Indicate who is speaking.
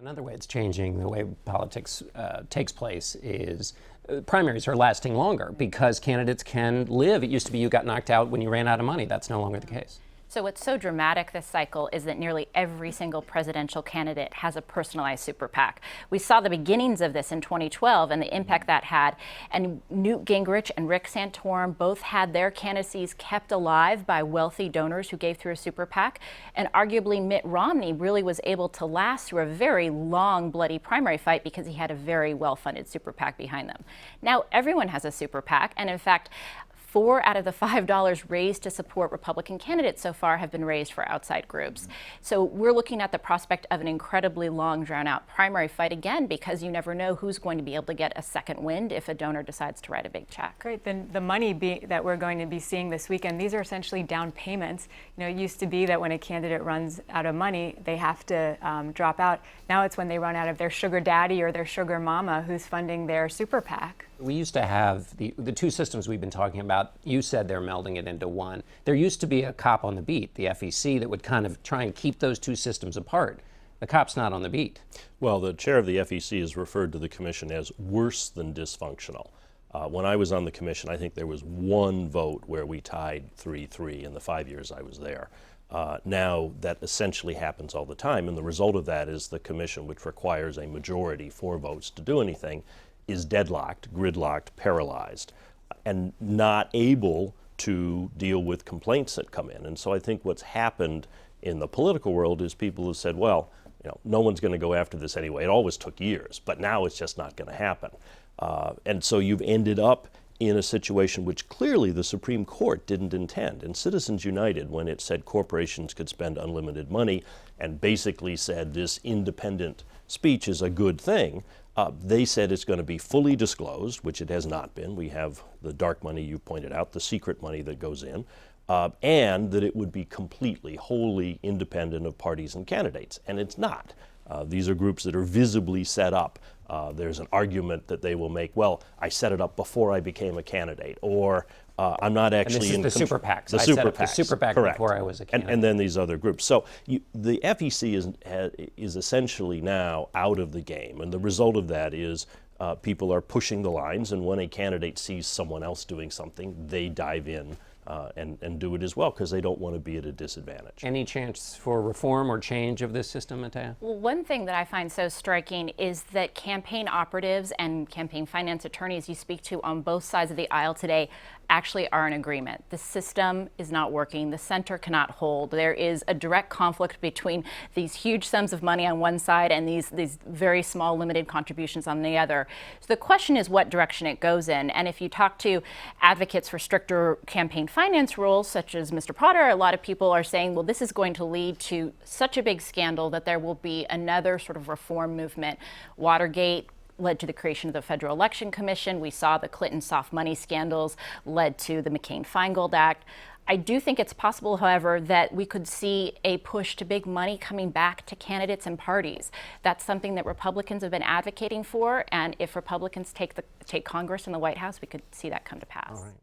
Speaker 1: Another way it's changing the way politics takes place is primaries are lasting longer because candidates can live. It used to be you got knocked out when you ran out of money. That's no longer the case.
Speaker 2: So what's so dramatic this cycle is that nearly every single presidential candidate has a personalized super PAC. We saw the beginnings of this in 2012 and the impact that had. And Newt Gingrich and Rick Santorum both had their candidacies kept alive by wealthy donors who gave through a super PAC. And arguably Mitt Romney really was able to last through a very long, bloody primary fight because he had a very well-funded super PAC behind them. Now everyone has a super PAC, and in fact, 4 out of the $5 raised to support Republican candidates so far have been raised for outside groups. So we're looking at the prospect of an incredibly long, drawn-out primary fight again, because you never know who's going to be able to get a second wind if a donor decides to write a big check.
Speaker 3: Great. Then the money that we're going to be seeing this weekend, these are essentially down payments. You know, it used to be that when a candidate runs out of money, they have to drop out. Now it's when they run out of their sugar daddy or their sugar mama who's funding their super PAC.
Speaker 1: We used to have the two systems we've been talking about. You said they're melding it into one. There used to be a cop on the beat, the FEC, that would kind of try and keep those two systems apart. The cop's not on the beat.
Speaker 4: Well, the chair of the FEC has referred to the commission as worse than dysfunctional. When I was on the commission, I think there was one vote where we tied 3-3 in the 5 years I was there. Now that essentially happens all the time, and the result of that is the commission, which requires a majority, 4 votes to do anything, is deadlocked, gridlocked, paralyzed, and not able to deal with complaints that come in. And so I think what's happened in the political world is people have said, well, you know, no one's going to go after this anyway. It always took years, but now it's just not going to happen. And so you've ended up in a situation which clearly the Supreme Court didn't intend. And Citizens United, when it said corporations could spend unlimited money and basically said this independent speech is a good thing, they said it's going to be fully disclosed, which it has not been. We have the dark money you pointed out, the secret money that goes in, and that it would be completely, wholly independent of parties and candidates. And it's not. These are groups that are visibly set up. There's an argument that they will make, well, I set it up before I became a candidate, or I'm not actually
Speaker 1: in the super PACs.
Speaker 4: The
Speaker 1: I
Speaker 4: super
Speaker 1: set up
Speaker 4: PACs.
Speaker 1: The super PAC
Speaker 4: Correct.
Speaker 1: Before I was a candidate.
Speaker 4: And then these other groups. So the FEC is essentially now out of the game, and the result of that is people are pushing the lines, and when a candidate sees someone else doing something, they dive in and do it as well, because they don't want to be at a disadvantage.
Speaker 1: Any chance for reform or change of this system, Matea?
Speaker 2: Well, one thing that I find so striking is that campaign operatives and campaign finance attorneys you speak to on both sides of the aisle today actually are in agreement. The system is not working. The center cannot hold. There is a direct conflict between these huge sums of money on one side and these very small limited contributions on the other. So the question is what direction it goes in. And if you talk to advocates for stricter campaign finance rules, such as Mr. Potter, a lot of people are saying, well, this is going to lead to such a big scandal that there will be another sort of reform movement. Watergate led to the creation of the Federal Election Commission. We saw the Clinton soft money scandals led to the McCain-Feingold Act. I do think it's possible, however, that we could see a push to big money coming back to candidates and parties. That's something that Republicans have been advocating for, and if Republicans take Congress and the White House, we could see that come to pass.
Speaker 1: All right.